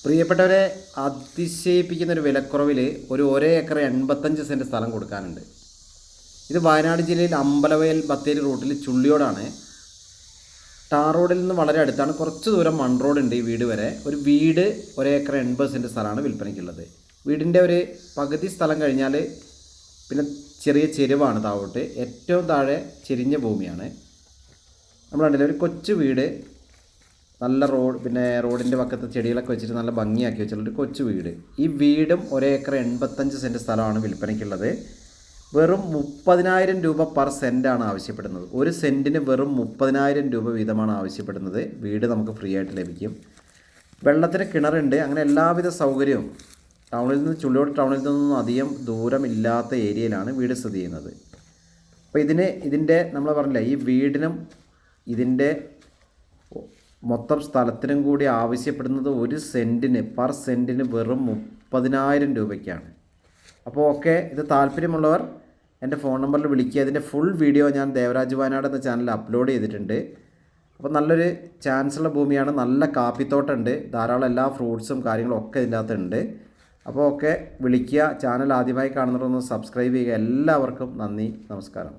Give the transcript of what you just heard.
പ്രിയപ്പെട്ടവരെ, അതിശയിപ്പിക്കുന്ന ഒരു വിലക്കുറവിൽ ഒരു 1 ഏക്കർ 85 സെൻറ്റ് സ്ഥലം കൊടുക്കാനുണ്ട്. ഇത് വയനാട് ജില്ലയിൽ അമ്പലവയൽ ബത്തേരി റൂട്ടിൽ ചുള്ളിയോടാണ്. ടാർ റോഡിൽ നിന്ന് വളരെ അടുത്താണ്. കുറച്ച് ദൂരം മൺ റോഡുണ്ട് ഈ വീട് വരെ. ഒരു വീട് 1 ഏക്കർ 80 സെൻറ്റ് സ്ഥലമാണ് വിൽപ്പനയ്ക്കുള്ളത്. വീടിൻ്റെ ഒരു പകുതി സ്ഥലം കഴിഞ്ഞാൽ പിന്നെ ചെറിയ ചെരുവാണ് താഴോട്ട്. ഏറ്റവും താഴെ ചെരിഞ്ഞ ഭൂമിയാണ്. നമ്മൾ കണ്ടില്ല, ഒരു കൊച്ചു വീട്, നല്ല റോഡ്, പിന്നെ റോഡിൻ്റെ പക്കത്ത് ചെടികളൊക്കെ വെച്ചിട്ട് നല്ല ഭംഗിയാക്കി വെച്ചിട്ടുള്ള ഒരു കൊച്ചു വീട്. ഈ വീടും 1 ഏക്കർ 85 സെൻറ്റ് സ്ഥലമാണ് വിൽപ്പനയ്ക്കുള്ളത്. വെറും 30,000 രൂപ പെർ സെൻറ്റാണ് ആവശ്യപ്പെടുന്നത്. ഒരു സെൻറ്റിന് വെറും 30,000 രൂപ വീതമാണ് ആവശ്യപ്പെടുന്നത്. വീട് നമുക്ക് ഫ്രീ ആയിട്ട് ലഭിക്കും. വെള്ളത്തിന് കിണറുണ്ട്. അങ്ങനെ എല്ലാവിധ സൗകര്യവും ടൗണിൽ നിന്ന്, ചുള്ളിയോട് ടൗണിൽ നിന്നൊന്നും അധികം ദൂരമില്ലാത്ത ഏരിയയിലാണ് വീട് സ്ഥിതി ചെയ്യുന്നത്. അപ്പോൾ ഇതിൻ്റെ നമ്മൾ പറഞ്ഞില്ല, ഈ വീടിനും ഇതിൻ്റെ മൊത്തം സ്ഥലത്തിനും കൂടി ആവശ്യപ്പെടുന്നത് ഒരു സെൻറ്റിന്, പെർ സെൻറ്റിന് വെറും 30,000 രൂപയ്ക്കാണ്. അപ്പോൾ ഓക്കെ, ഇത് താല്പര്യമുള്ളവർ എൻ്റെ ഫോൺ നമ്പറിൽ വിളിക്കുക. ഇതിൻ്റെ ഫുൾ വീഡിയോ ഞാൻ ദേവരാജ് വയനാട് എന്ന ചാനലിൽ അപ്ലോഡ് ചെയ്തിട്ടുണ്ട്. അപ്പോൾ നല്ലൊരു ചാൻസുള്ള ഭൂമിയാണ്. നല്ല കാപ്പിത്തോട്ടമുണ്ട്, ധാരാളം എല്ലാ ഫ്രൂട്ട്സും കാര്യങ്ങളും ഒക്കെ ഇതിൻ്റെ അകത്തുണ്ട്. അപ്പോൾ ഓക്കെ, വിളിക്കുക. ചാനൽ ആദ്യമായി കാണുന്നവരൊന്ന് സബ്സ്ക്രൈബ് ചെയ്യുക. എല്ലാവർക്കും നന്ദി, നമസ്കാരം.